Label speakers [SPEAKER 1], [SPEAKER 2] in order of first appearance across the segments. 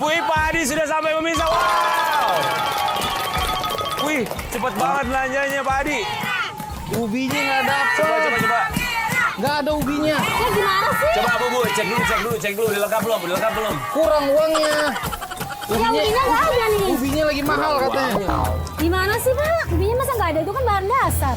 [SPEAKER 1] Wih, Pak Adi sudah sampai pemirsa. Wow. Wih, cepet banget belanjanya Pak Adi.
[SPEAKER 2] Ubinya nggak dapet.
[SPEAKER 1] Coba.
[SPEAKER 2] Nggak ada ubinya.
[SPEAKER 3] Ya gimana sih?
[SPEAKER 1] Coba Bu, cek dulu. Udah lengkap belum?
[SPEAKER 2] Kurang uangnya.
[SPEAKER 3] Ubinya nggak ada nih.
[SPEAKER 2] Ubinya lagi mahal katanya.
[SPEAKER 3] Gimana sih Pak? Ubinya masa nggak ada? Itu kan bahan dasar.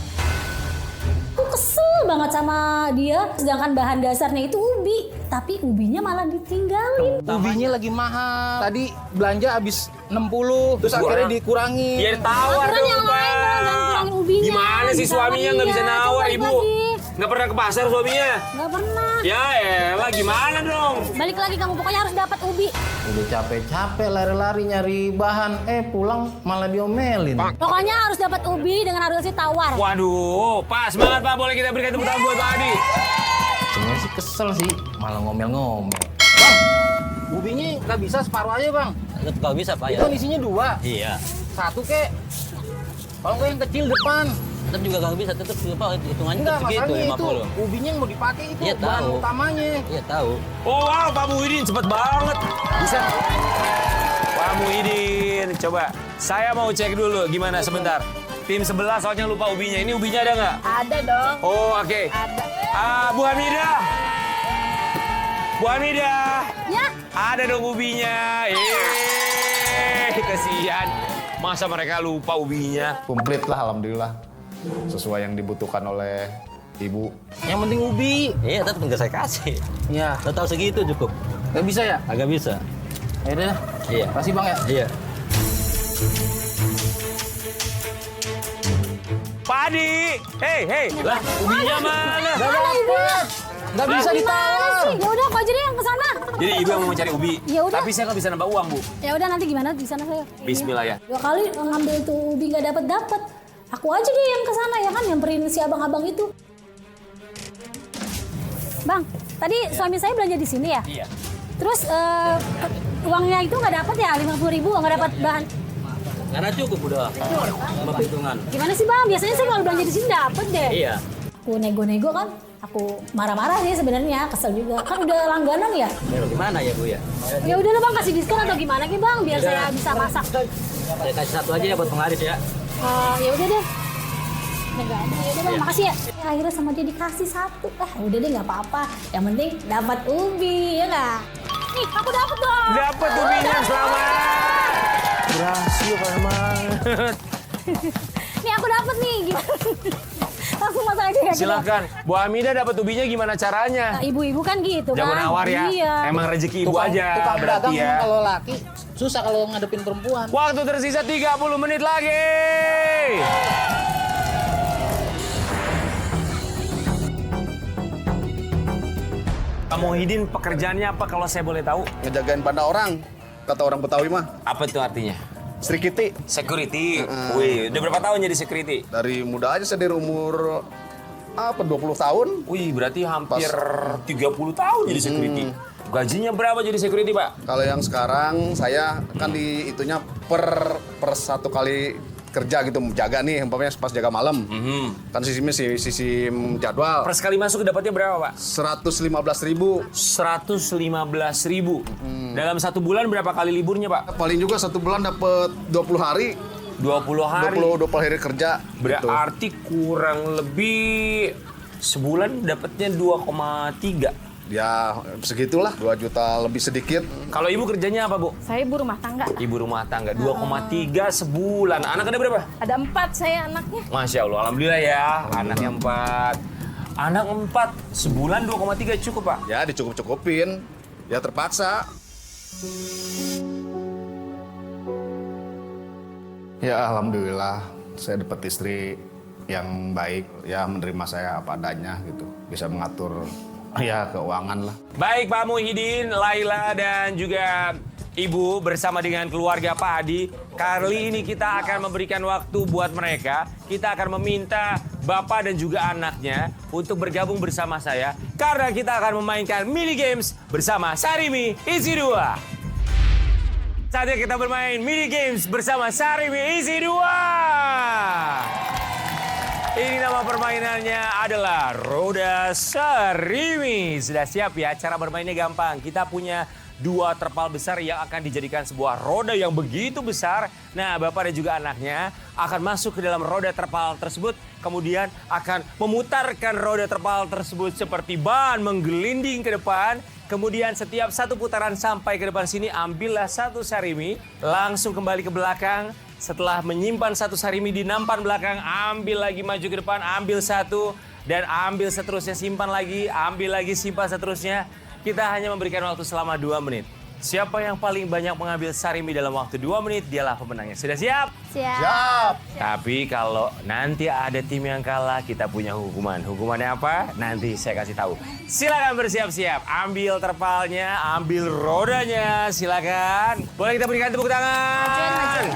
[SPEAKER 3] Aku kesel banget sama dia. Sedangkan bahan dasarnya itu ubi. Tapi ubinya malah ditinggalin.
[SPEAKER 2] Ubinya lagi mahal. Tadi belanja habis 60, terus akhirnya dikurangin.
[SPEAKER 1] Ya tawar
[SPEAKER 3] Aturan
[SPEAKER 1] dong
[SPEAKER 3] yang lain dong, jangan kurangin
[SPEAKER 1] Pak.
[SPEAKER 3] ubinya.
[SPEAKER 1] Gimana sih
[SPEAKER 3] Ditawar
[SPEAKER 1] suaminya nggak
[SPEAKER 3] dia.
[SPEAKER 1] bisa nawar
[SPEAKER 3] Coba balik
[SPEAKER 1] Ibu?
[SPEAKER 3] lagi.
[SPEAKER 1] Nggak pernah ke pasar suaminya?
[SPEAKER 3] Nggak pernah.
[SPEAKER 1] Ya elah gimana dong?
[SPEAKER 3] Balik lagi kamu, pokoknya harus dapat ubi.
[SPEAKER 2] Udah capek-capek lari-lari nyari bahan, pulang malah diomelin.
[SPEAKER 3] Pokoknya harus dapat ubi dengan harga tawar.
[SPEAKER 1] Waduh, Pak semangat Pak, boleh kita berikan tepuk tangan buat Pak Adi.
[SPEAKER 2] Sebenarnya sih kesel sih, malah ngomel-ngomel. Bang, ubinya nggak bisa separuh aja bang.
[SPEAKER 4] Kalau bisa Pak ya.
[SPEAKER 2] Itu isinya 2.
[SPEAKER 4] Iya.
[SPEAKER 2] 1 kek. Kalau nggak yang kecil depan.
[SPEAKER 4] Tetap juga kalau bisa tetap Pak hitungannya
[SPEAKER 2] Enggak,
[SPEAKER 4] tetap segitu
[SPEAKER 2] masalahnya itu
[SPEAKER 4] 50.
[SPEAKER 2] ubinya yang mau dipakai itu
[SPEAKER 4] Iya,
[SPEAKER 2] bahan
[SPEAKER 4] tahu.
[SPEAKER 2] utamanya.
[SPEAKER 4] Iya tahu.
[SPEAKER 1] Oh wow, Pak Muhyiddin cepet banget. Bisa. Pak Muhyiddin, coba. Saya mau cek dulu gimana sebentar. Tim sebelah soalnya lupa ubinya. Ini ubinya ada nggak?
[SPEAKER 3] Ada dong.
[SPEAKER 1] Oh oke.
[SPEAKER 3] Ada.
[SPEAKER 1] Bu Hamidah. Bu Hamidah.
[SPEAKER 3] Ya.
[SPEAKER 1] Ada dong ubinya. Kasihan. Masa mereka lupa ubinya?
[SPEAKER 5] Komplit lah alhamdulillah. Sesuai yang dibutuhkan oleh ibu.
[SPEAKER 2] Yang penting ubi.
[SPEAKER 4] Iya tetap nggak saya kasih.
[SPEAKER 2] Ya,
[SPEAKER 4] Total segitu cukup.
[SPEAKER 2] nggak bisa ya?
[SPEAKER 4] Agak bisa.
[SPEAKER 2] Ya udah.
[SPEAKER 4] Iya.
[SPEAKER 2] Makasih bang ya.
[SPEAKER 4] Iya.
[SPEAKER 1] Pak Adi. Hei. Lah ubinya mana?
[SPEAKER 2] Nggak dapet. Nggak bisa ditawar.
[SPEAKER 3] Ya udah, aku aja deh yang kesana.
[SPEAKER 1] Jadi ibu yang mau cari ubi.
[SPEAKER 3] Ya udah.
[SPEAKER 1] Tapi saya nggak bisa nambah uang Bu.
[SPEAKER 3] Ya udah, nanti gimana di sana saya.
[SPEAKER 1] Bismillah ya.
[SPEAKER 3] 2 kali ngambil tuh ubi nggak dapat. Aku aja deh yang kesana ya kan, nyamperin si abang-abang itu. Bang, tadi suami saya belanja di sini ya?
[SPEAKER 1] Iya.
[SPEAKER 3] Terus uangnya itu nggak dapat ya, 50.000 nggak dapat bahan.
[SPEAKER 4] Karena cukup udah. Sama perhitungan.
[SPEAKER 3] Gimana sih bang? Biasanya saya kalau belanja di sini dapat deh.
[SPEAKER 4] Iya.
[SPEAKER 3] Aku nego-nego kan, aku marah-marah sih sebenarnya, kesel juga. Kan udah langganan ya.
[SPEAKER 4] Ya gimana ya Bu ya?
[SPEAKER 3] Ya udah lah bang, kasih diskon atau gimana sih bang, biar saya bisa masak.
[SPEAKER 4] Saya kasih 1 aja ya buat penglaris ya.
[SPEAKER 3] Ya udah deh. Nggak ada, ya udah bang, makasih ya. Akhirnya sama dia dikasih 1. Udah deh nggak apa-apa. Yang penting dapat ubi, ya nggak? Nih, aku dapat dong.
[SPEAKER 1] Dapat ubinya, selamat.
[SPEAKER 2] Berhasil Pak emang.
[SPEAKER 3] Nih aku dapat nih, gimana? Langsung masak aja ya.
[SPEAKER 1] Silakan. Bu Hamidah dapat ubinya gimana caranya?
[SPEAKER 3] Nah, ibu-ibu kan gitu
[SPEAKER 1] Jago
[SPEAKER 3] kan.
[SPEAKER 1] nawar ya.
[SPEAKER 3] Iya.
[SPEAKER 1] Emang rezeki ibu aja
[SPEAKER 2] Tukang
[SPEAKER 1] berarti
[SPEAKER 2] dagang
[SPEAKER 1] ya.
[SPEAKER 2] kalau laki susah kalau ngadepin perempuan.
[SPEAKER 1] Waktu tersisa 30 menit lagi. Pak Muhyiddin pekerjaannya apa kalau saya boleh tahu?
[SPEAKER 5] Ngejagain pada orang, kata orang Betawi mah.
[SPEAKER 1] Apa itu artinya?
[SPEAKER 5] Sri Kiti.
[SPEAKER 1] Security. Wih, udah berapa tahun jadi security?
[SPEAKER 5] Dari muda aja saya dari umur 20 tahun.
[SPEAKER 1] Wih, berarti hampir 30 tahun jadi security. Gajinya berapa jadi security, Pak?
[SPEAKER 5] Kalau yang sekarang saya kan di itunya per 1 kali kerja gitu, jaga nih, umpamanya pas jaga malam. Kan sistem jadwal.
[SPEAKER 1] Per sekali masuk dapatnya berapa, Pak?
[SPEAKER 5] 115.000.
[SPEAKER 1] 115.000. Dalam 1 bulan berapa kali liburnya, Pak?
[SPEAKER 5] Paling juga 1 bulan dapat 20 hari.
[SPEAKER 1] 20 hari.
[SPEAKER 5] 20 hari kerja. gitu.
[SPEAKER 1] Berarti kurang lebih sebulan dapatnya 2,3.
[SPEAKER 5] Ya segitulah, 2 juta lebih sedikit.
[SPEAKER 1] Kalau ibu kerjanya apa, Bu?
[SPEAKER 3] Saya ibu rumah tangga.
[SPEAKER 1] Ibu rumah tangga, 2,3 sebulan. Anak ada berapa?
[SPEAKER 3] Ada 4 saya anaknya.
[SPEAKER 1] Masya Allah, alhamdulillah ya. Anaknya 4. Anak 4, sebulan 2,3 cukup, Pak?
[SPEAKER 5] Ya dicukup-cukupin, ya terpaksa. Ya alhamdulillah, saya dapat istri yang baik, ya menerima saya apa adanya gitu. Bisa mengatur ya keuangan lah.
[SPEAKER 1] Baik Pak Muhyiddin, Laila dan juga Ibu bersama dengan keluarga Pak Adi. Kali ini kita akan memberikan waktu buat mereka. Kita akan meminta Bapak dan juga anaknya untuk bergabung bersama saya. Karena kita akan memainkan mini games bersama Sarimi Isi 2. Saatnya kita bermain mini games bersama Sarimi Isi 2. Ini nama permainannya adalah Roda Sarimi. Sudah siap ya? Cara bermainnya gampang. Kita punya 2 terpal besar yang akan dijadikan sebuah roda yang begitu besar. Nah, Bapak dan juga anaknya akan masuk ke dalam roda terpal tersebut. Kemudian akan memutarkan roda terpal tersebut seperti ban menggelinding ke depan. Kemudian setiap satu putaran sampai ke depan sini, ambillah satu sarimi. Langsung kembali ke belakang. Setelah menyimpan satu sarimi di nampan belakang, ambil lagi maju ke depan, ambil satu. Dan ambil seterusnya, simpan lagi, ambil lagi, simpan seterusnya. Kita hanya memberikan waktu selama 2 menit. Siapa yang paling banyak mengambil sarimi dalam waktu 2 menit, dialah pemenangnya. Sudah siap?
[SPEAKER 5] Siap.
[SPEAKER 1] Tapi kalau nanti ada tim yang kalah, kita punya hukuman. Hukumannya apa? Nanti saya kasih tahu. Silakan bersiap-siap. Ambil terpalnya, ambil rodanya. Silakan. Boleh kita berikan tepuk tangan?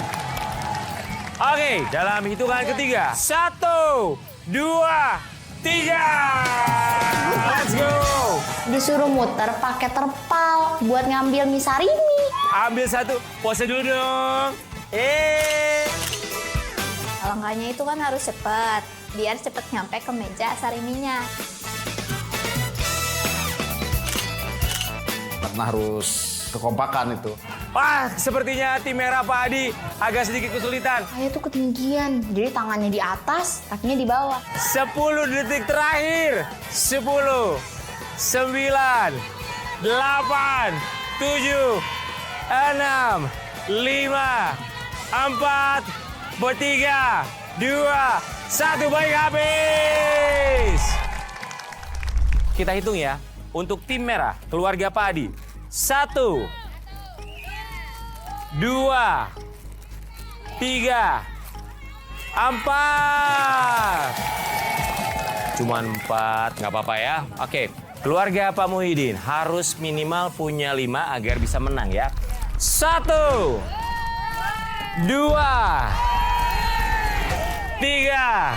[SPEAKER 1] Oke, dalam hitungan ketiga. 1, 2, 3. Let's go.
[SPEAKER 6] Disuruh muter pakai terpal buat ngambil mie sarimi.
[SPEAKER 1] Ambil satu. Pose dulu dong.
[SPEAKER 6] Langkahnya itu kan harus cepat, biar cepat nyampe ke meja sariminya.
[SPEAKER 5] Karena harus kekompakan itu.
[SPEAKER 1] Wah, sepertinya tim merah Pak Adi agak sedikit kesulitan.
[SPEAKER 6] Saya tuh ketinggian, jadi tangannya di atas, kakinya di bawah.
[SPEAKER 1] 10 detik terakhir. 10, 9, 8, 7, 6, 5, 4, 3, 2, 1. Baik, habis. Kita hitung ya. Untuk tim merah, keluarga Pak Adi. 1, 2, 3, 4. Cuman 4, nggak apa-apa ya. Oke, keluarga Pak Muhyiddin harus minimal punya 5 agar bisa menang ya. 1, 2, 3,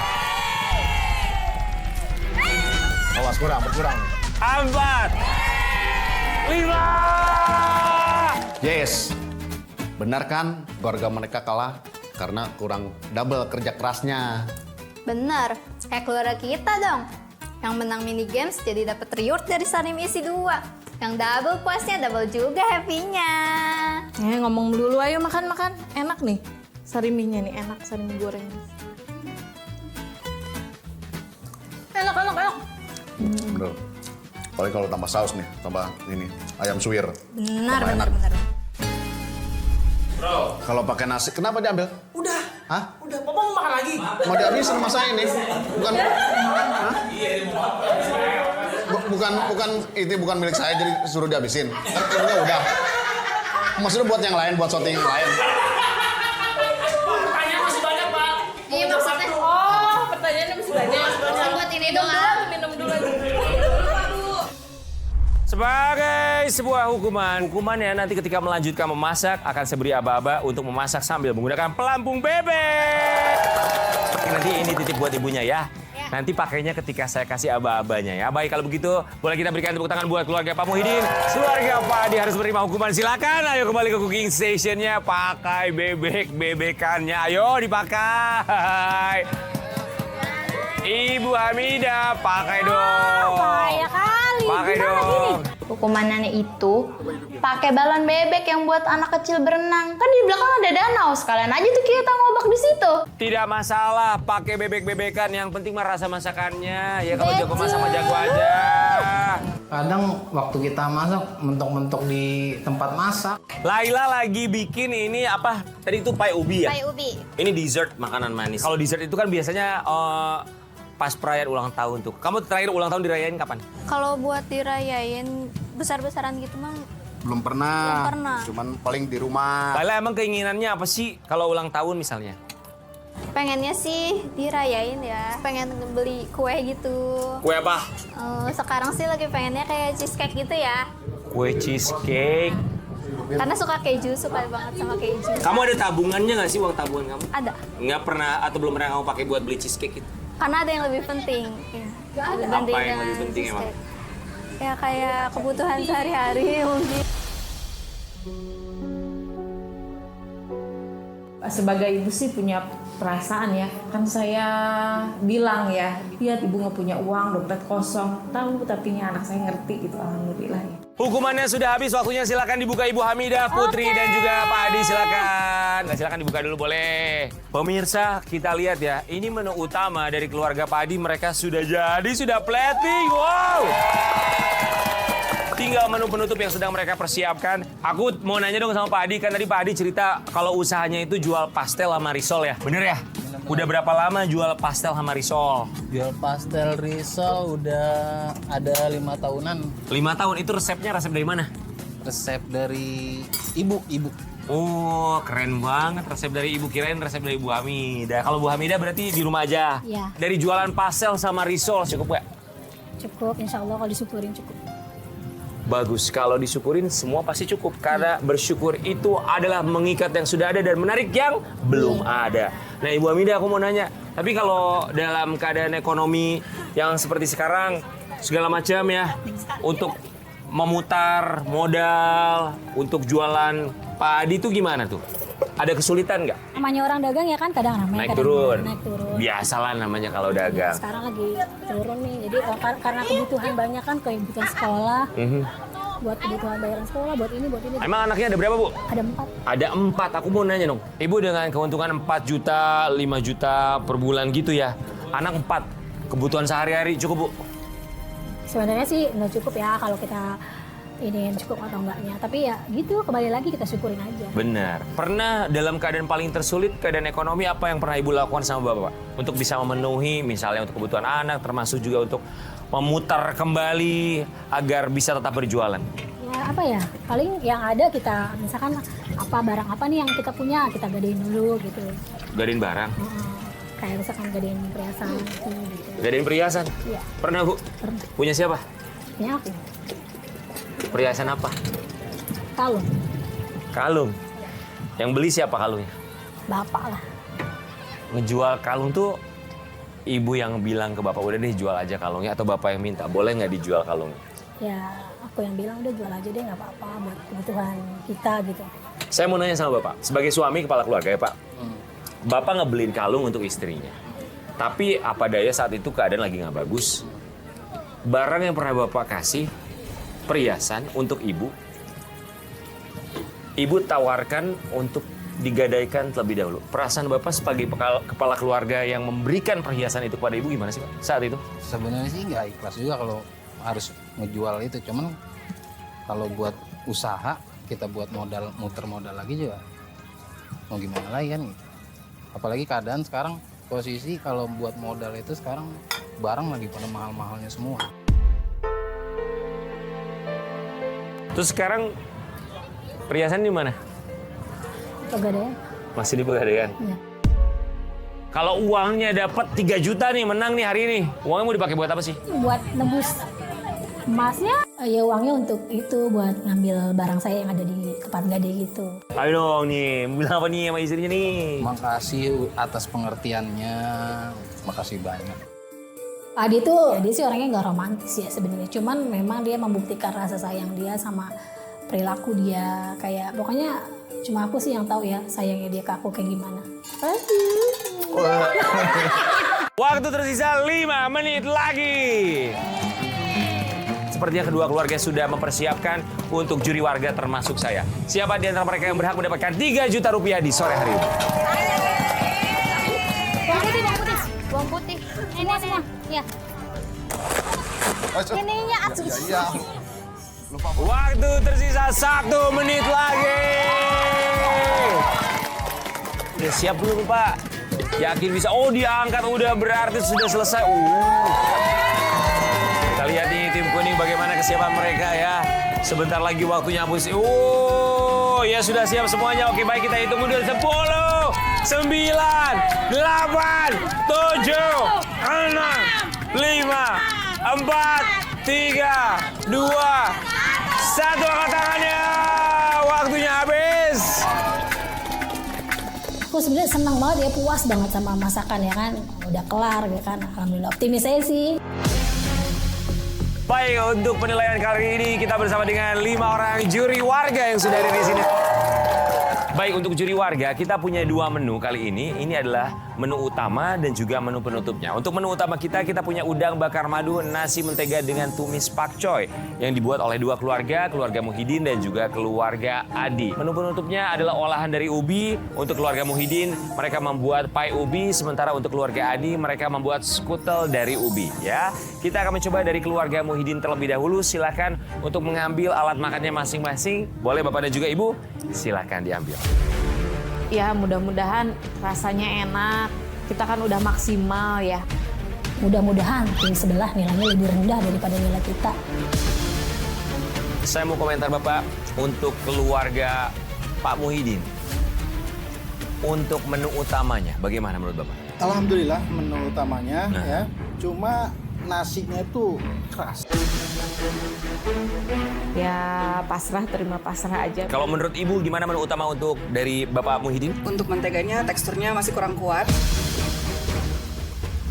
[SPEAKER 5] Awas berkurang.
[SPEAKER 1] 4, 5.
[SPEAKER 5] Yes. Benar kan keluarga mereka kalah karena kurang double kerja kerasnya.
[SPEAKER 6] Bener, kayak keluarga kita dong. Yang menang mini games jadi dapat reward dari sarimi isi 2. Yang double puasnya double juga happy-nya.
[SPEAKER 7] Ngomong dulu, ayo makan. Enak nih. Sariminya nih, enak sarimi goreng. Enak.
[SPEAKER 5] Bener. Apalagi kalau tambah saus nih, tambah ini ayam suwir.
[SPEAKER 6] Benar.
[SPEAKER 1] Bro,
[SPEAKER 5] Kalau pakai nasi, kenapa diambil?
[SPEAKER 8] Udah.
[SPEAKER 5] Hah?
[SPEAKER 8] Udah, Papa mau makan lagi.
[SPEAKER 5] Mau dihabisin sama saya ini? Bukan. Hah? Bukan milik saya jadi suruh dihabisin. Kan ini udah. Maksudnya buat yang lain, buat shooting yang lain.
[SPEAKER 8] Pertanyaan masih banyak, Pak.
[SPEAKER 6] Iya, maksudnya.
[SPEAKER 7] Oh, pertanyaannya masih banyak.
[SPEAKER 6] Buat ini doang.
[SPEAKER 7] Minum dulu aja.
[SPEAKER 1] sebagai sebuah hukumannya nanti ketika melanjutkan memasak akan saya beri aba-aba untuk memasak sambil menggunakan pelampung bebek. Nanti ini titip buat ibunya ya. Nanti pakainya ketika saya kasih aba-abanya ya. Baik kalau begitu, boleh kita berikan tepuk tangan buat keluarga Pak Muhyiddin. Keluarga Pak Adi harus menerima hukuman. Silakan, ayo kembali ke cooking stationnya. Pakai bebek-bebekannya. Ayo dipakai. Ibu Hamidah, pakai dong.
[SPEAKER 6] Bahaya kali.
[SPEAKER 1] Pakai
[SPEAKER 6] Gimana
[SPEAKER 1] dong.
[SPEAKER 6] gini? Hukumannya itu pakai balon bebek yang buat anak kecil berenang. Kan di belakang ada danau. Sekalian aja tuh kita ngobak di situ.
[SPEAKER 1] Tidak masalah, pakai bebek-bebekan. Yang penting mah rasa masakannya. Ya kalau jago masak mah jago aja.
[SPEAKER 2] Kadang waktu kita masak, mentok-mentok di tempat masak.
[SPEAKER 1] Laila lagi bikin ini apa? Tadi itu pai ubi ya?
[SPEAKER 6] Pai ubi.
[SPEAKER 1] Ini dessert, makanan manis. Kalau dessert itu kan biasanya pas perayaan ulang tahun tuh. Kamu terakhir ulang tahun dirayain kapan?
[SPEAKER 6] Kalau buat dirayain besar-besaran gitu mah
[SPEAKER 5] Belum pernah.
[SPEAKER 6] Belum pernah.
[SPEAKER 5] Cuman paling di rumah.
[SPEAKER 1] Laila emang keinginannya apa sih kalau ulang tahun misalnya?
[SPEAKER 6] pengennya sih dirayain ya. Pengen beli kue gitu.
[SPEAKER 1] Kue apa?
[SPEAKER 6] Sekarang sih lagi pengennya kayak cheesecake gitu ya.
[SPEAKER 1] Kue cheesecake.
[SPEAKER 6] Karena suka keju, suka banget sama keju.
[SPEAKER 1] Kamu ada tabungannya nggak sih, uang tabungan kamu?
[SPEAKER 6] Ada.
[SPEAKER 1] Nggak pernah atau belum pernah kamu pakai buat beli cheesecake itu?
[SPEAKER 6] Karena ada yang lebih penting. Ya. Dibanding
[SPEAKER 1] Apa yang
[SPEAKER 6] dengan
[SPEAKER 1] lebih penting emang?
[SPEAKER 6] cheesecake. Ya kayak kebutuhan sehari-hari mungkin.
[SPEAKER 7] sebagai ibu sih punya perasaan ya. Kan saya bilang ya, lihat ibu nggak punya uang, dompet kosong. Tahu tapi ini anak saya ngerti gitu, alhamdulillah ya.
[SPEAKER 1] Hukumannya sudah habis, waktunya silakan dibuka Ibu Hamidah, Putri dan juga Pak Adi silakan. Nah, silakan dibuka dulu boleh. Pemirsa, kita lihat ya, ini menu utama dari keluarga Pak Adi, mereka sudah jadi, sudah plating. Wow. Tinggal menu penutup yang sedang mereka persiapkan. Aku mau nanya dong sama Pak Adi, kan tadi Pak Adi cerita kalau usahanya itu jual pastel sama risol ya. Bener ya? Udah berapa lama jual pastel sama risol?
[SPEAKER 2] Jual pastel risol udah ada 5 tahunan.
[SPEAKER 1] 5 tahun, itu resepnya resep dari mana?
[SPEAKER 2] Resep dari ibu.
[SPEAKER 1] Oh, keren banget. Resep dari Ibu, kirain resep dari Bu Hamidah. Kalau Bu Hamidah berarti di rumah aja?
[SPEAKER 3] Iya.
[SPEAKER 1] Dari jualan pastel sama risol, cukup nggak?
[SPEAKER 3] Cukup, insya Allah kalau disyukurin cukup.
[SPEAKER 1] Bagus, kalau disyukurin semua pasti cukup. Karena bersyukur itu adalah mengikat yang sudah ada dan menarik yang belum ada. Nah Ibu Hamidah aku mau nanya, tapi kalau dalam keadaan ekonomi yang seperti sekarang, segala macam ya, untuk memutar modal, untuk jualan Pak Adi itu gimana tuh? Ada kesulitan nggak?
[SPEAKER 3] Namanya orang dagang ya kan kadang ramai,
[SPEAKER 1] Naik
[SPEAKER 3] kadang
[SPEAKER 1] turun.
[SPEAKER 3] naik turun.
[SPEAKER 1] Biasalah namanya kalau dagang.
[SPEAKER 3] Sekarang lagi turun nih, jadi karena kebutuhan banyak kan, kebutuhan sekolah, buat kebutuhan bayaran sekolah, buat ini.
[SPEAKER 1] Emang anaknya ada berapa, Bu?
[SPEAKER 3] Ada 4.
[SPEAKER 1] Ada 4, aku mau nanya dong. Ibu dengan keuntungan 4 juta, 5 juta per bulan gitu ya. Anak 4, kebutuhan sehari-hari cukup, Bu?
[SPEAKER 3] Sebenarnya sih nggak cukup ya kalau kita ini cukup atau enggaknya. Tapi ya gitu, kembali lagi kita syukurin aja.
[SPEAKER 1] Benar. Pernah dalam keadaan paling tersulit, keadaan ekonomi, apa yang pernah Ibu lakukan sama Bapak? Untuk bisa memenuhi misalnya untuk kebutuhan anak, termasuk juga untuk memutar kembali agar bisa tetap berjualan.
[SPEAKER 3] Ya apa ya, paling yang ada kita, misalkan apa barang apa nih yang kita punya, kita gadein dulu gitu.
[SPEAKER 1] Gadein barang?
[SPEAKER 3] Kayak misalkan gadein perhiasan gitu.
[SPEAKER 1] Gadein perhiasan?
[SPEAKER 3] Iya.
[SPEAKER 1] Pernah, Bu?
[SPEAKER 3] Pernah.
[SPEAKER 1] Punya siapa?
[SPEAKER 3] Punya aku.
[SPEAKER 1] Perhiasan apa?
[SPEAKER 3] Kalung.
[SPEAKER 1] Kalung? Yang beli siapa kalungnya?
[SPEAKER 3] Bapak lah.
[SPEAKER 1] Ngejual kalung tuh ibu yang bilang ke bapak, udah deh jual aja kalungnya, atau bapak yang minta, boleh nggak dijual kalungnya?
[SPEAKER 3] Ya aku yang bilang udah jual aja deh, nggak apa-apa buat kebutuhan kita gitu.
[SPEAKER 1] Saya mau nanya sama bapak, sebagai suami kepala keluarga ya Pak, bapak ngebeliin kalung untuk istrinya. Tapi apa daya saat itu keadaan lagi nggak bagus. Barang yang pernah bapak kasih, perhiasan untuk ibu tawarkan untuk digadaikan terlebih dahulu. Perasaan bapak sebagai kepala keluarga yang memberikan perhiasan itu kepada ibu gimana sih Pak saat itu?
[SPEAKER 2] Sebenarnya sih nggak ikhlas juga kalau harus ngejual itu. Cuman kalau buat usaha, kita buat modal, muter modal lagi juga. Mau gimana lagi kan gitu. Apalagi keadaan sekarang, posisi kalau buat modal itu sekarang barang lagi pada mahal-mahalnya semua.
[SPEAKER 1] Terus sekarang perhiasan di mana?
[SPEAKER 3] Pegadaian.
[SPEAKER 1] Masih di Pegadaian.
[SPEAKER 3] Iya.
[SPEAKER 1] Kalau uangnya dapat 3 juta nih, menang nih hari ini. Uangnya mau dipakai buat apa sih?
[SPEAKER 3] Buat nembus emasnya, ya uangnya untuk itu buat ngambil barang saya yang ada di tempat gade gitu.
[SPEAKER 1] Ayo dong nih, bilang apa nih sama istrinya nih?
[SPEAKER 2] Makasih atas pengertiannya, makasih banyak.
[SPEAKER 3] Adi tuh, dia sih orangnya nggak romantis ya sebenarnya. Cuman memang dia membuktikan rasa sayang dia sama perilaku dia. Kayak pokoknya cuma aku sih yang tahu ya sayangnya dia ke aku kayak gimana.
[SPEAKER 1] Waktu tersisa 5 menit lagi. Sepertinya kedua keluarga sudah mempersiapkan untuk juri warga termasuk saya. Siapa di antara mereka yang berhak mendapatkan 3 juta rupiah di sore hari ini?
[SPEAKER 6] Bawang putih. Ini semua. Ya. Ininya atuh.
[SPEAKER 5] Iya.
[SPEAKER 1] Waktu tersisa 1 menit lagi. Udah siap belum Pak? Yakin bisa? Oh diangkat, udah berarti sudah selesai. Kita lihat nih tim kuning bagaimana kesiapan mereka ya. Sebentar lagi waktunya habis. Ya sudah siap semuanya. Oke baik, kita hitung mundur 10, 9, 8, 7, 6, 5, 4, 3, 2, 1. Angkat tangannya. Waktunya habis.
[SPEAKER 3] Aku sebenarnya senang banget ya, puas banget sama masakan ya kan. Udah kelar ya kan. Alhamdulillah, optimis saya sih.
[SPEAKER 1] Baik, untuk penilaian kali ini kita bersama dengan 5 orang juri warga yang sudah ada di sini. Baik, untuk juri warga, kita punya 2 menu kali ini. Ini adalah menu utama dan juga menu penutupnya. Untuk menu utama kita punya udang bakar madu, nasi mentega dengan tumis pakcoy yang dibuat oleh 2 keluarga, keluarga Muhyiddin dan juga keluarga Adi. Menu penutupnya adalah olahan dari ubi. Untuk keluarga Muhyiddin, mereka membuat pai ubi, sementara untuk keluarga Adi, mereka membuat skutel dari ubi. Ya, kita akan mencoba dari keluarga Muhyiddin terlebih dahulu. Silakan untuk mengambil alat makannya masing-masing. Boleh Bapak dan juga Ibu? Silakan diambil.
[SPEAKER 7] Ya mudah-mudahan rasanya enak. Kita kan udah maksimal ya.
[SPEAKER 3] Mudah-mudahan tim sebelah nilainya lebih rendah daripada nilai kita.
[SPEAKER 1] Saya mau komentar Bapak untuk keluarga Pak Muhyiddin. Untuk menu utamanya, bagaimana menurut Bapak?
[SPEAKER 9] Alhamdulillah menu utamanya ya. Cuma nasinya itu keras.
[SPEAKER 7] Ya pasrah, terima pasrah aja.
[SPEAKER 1] Kalau menurut Ibu gimana menu utama untuk dari Bapak Muhyiddin?
[SPEAKER 10] Untuk menteganya teksturnya masih kurang kuat.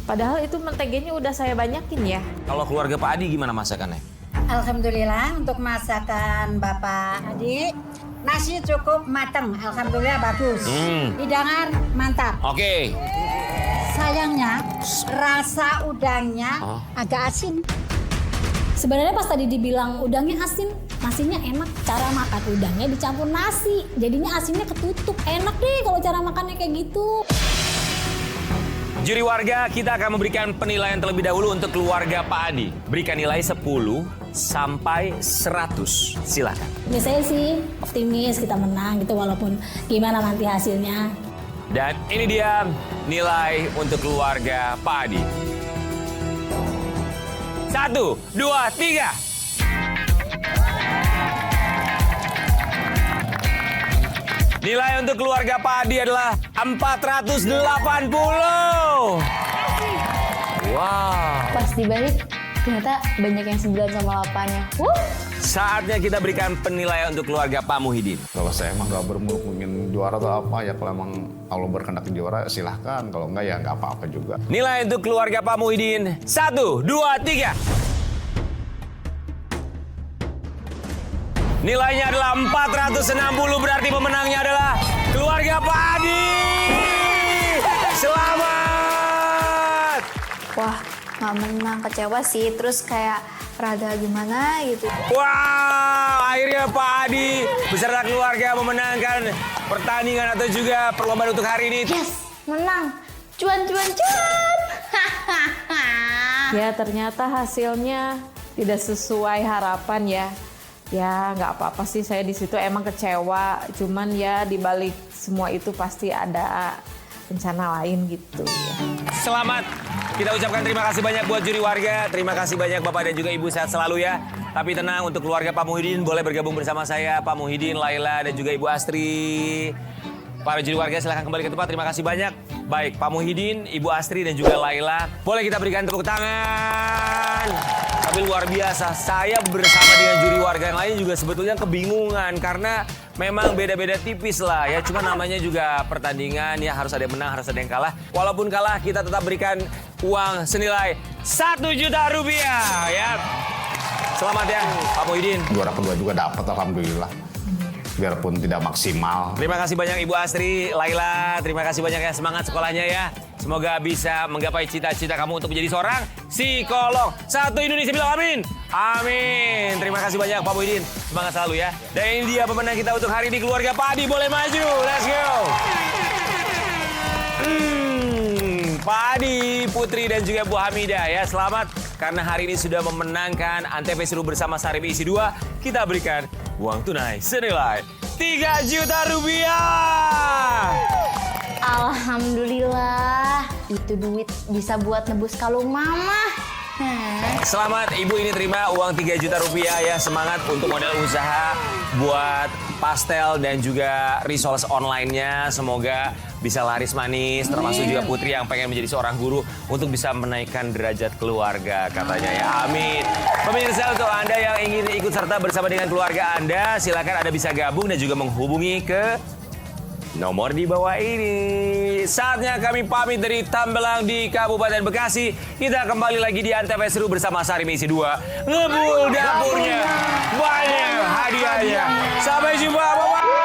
[SPEAKER 7] Padahal itu menteganya udah saya banyakin ya.
[SPEAKER 1] Kalau keluarga Pak Adi gimana masakannya?
[SPEAKER 11] Alhamdulillah untuk masakan Bapak Adi, nasi cukup matang. Alhamdulillah bagus. Hidangan mantap.
[SPEAKER 1] Oke.
[SPEAKER 11] Sayangnya rasa udangnya agak asin.
[SPEAKER 3] Sebenarnya pas tadi dibilang udangnya asin, nasinya enak. Cara makan udangnya dicampur nasi, jadinya asinnya ketutup. Enak deh kalau cara makannya kayak gitu.
[SPEAKER 1] Juri warga, kita akan memberikan penilaian terlebih dahulu untuk keluarga Pak Adi. Berikan nilai 10 sampai 100. Silakan.
[SPEAKER 3] Biasanya sih optimis kita menang gitu walaupun gimana nanti hasilnya.
[SPEAKER 1] Dan ini dia nilai untuk keluarga Pak Adi. 1, 2, 3. Nilai untuk keluarga Pak Adi adalah 480. Wow.
[SPEAKER 6] Pas dibalik, ternyata banyak yang 9 sama 8-nya.
[SPEAKER 1] Saatnya kita berikan penilaian untuk keluarga Pak Muhyiddin.
[SPEAKER 5] Kalau saya emang nggak bermuluk ingin juara atau apa ya, kalau emang Allah berkehendak juara silahkan, kalau enggak ya nggak apa-apa juga.
[SPEAKER 1] Nilai untuk keluarga Pak Muhyiddin 1, 2, 3. Nilainya adalah 460, berarti pemenangnya adalah keluarga Pak Adi. Selamat.
[SPEAKER 6] Wah, nggak menang, kecewa sih. Terus kayak rada gimana gitu.
[SPEAKER 1] Wow, akhirnya Pak Adi beserta keluarga memenangkan pertandingan atau juga perlombaan untuk hari ini.
[SPEAKER 6] Yes, menang. Cuan.
[SPEAKER 7] Ya ternyata hasilnya tidak sesuai harapan ya. Ya nggak apa-apa sih, saya di situ emang kecewa. Cuman ya dibalik semua itu pasti ada rencana lain gitu ya.
[SPEAKER 1] Selamat. Kita ucapkan terima kasih banyak buat juri warga. Terima kasih banyak Bapak dan juga Ibu, sehat selalu ya. Tapi tenang, untuk keluarga Pak Muhyiddin boleh bergabung bersama saya, Pak Muhyiddin, Laila dan juga Ibu Astri. Para juri warga silahkan kembali ke tempat. Terima kasih banyak. Baik, Pak Muhyiddin, Ibu Astri dan juga Laila. Boleh kita berikan tepuk tangan. Tapi luar biasa, saya bersama dengan juri warga yang lain juga sebetulnya kebingungan. Karena memang beda-beda tipis lah ya. Cuma namanya juga pertandingan ya, harus ada yang menang, harus ada yang kalah. Walaupun kalah, kita tetap berikan uang senilai 1 juta rupiah ya. Selamat ya Pak Muhyiddin.
[SPEAKER 5] Juara kedua juga dapat, alhamdulillah. Biarpun tidak maksimal.
[SPEAKER 1] Terima kasih banyak Ibu Astri, Laila. Terima kasih banyak ya, semangat sekolahnya ya. Semoga bisa menggapai cita-cita kamu untuk menjadi seorang psikolog. Satu Indonesia bilang amin. Amin. Terima kasih banyak Pak Muhyiddin. Semangat selalu ya. Dan ini dia pemenang kita untuk hari ini, keluarga Pak Adi. Boleh maju. Let's go. Pak Adi, Putri dan juga Bu Hamidah ya. Selamat karena hari ini sudah memenangkan Antv Seru bersama Sarip isi 2. Kita berikan uang tunai senilai 3 juta rupiah.
[SPEAKER 6] Alhamdulillah, itu duit bisa buat nebus kalung mama.
[SPEAKER 1] Selamat Ibu, ini terima uang 3 juta rupiah ya. Semangat untuk modal usaha buat pastel dan juga resource online-nya. Semoga bisa laris manis, termasuk juga Putri yang pengen menjadi seorang guru untuk bisa menaikkan derajat keluarga katanya ya. Amin. Pemirsa, untuk Anda yang ingin ikut serta bersama dengan keluarga Anda, silakan Anda bisa gabung dan juga menghubungi ke nomor di bawah ini. Saatnya kami pamit dari Tambelang di Kabupaten Bekasi. Kita kembali lagi di Antv Seru bersama Sarip isi 2. Ngebul dapurnya, banyak hadiahnya. Sampai jumpa, bye-bye.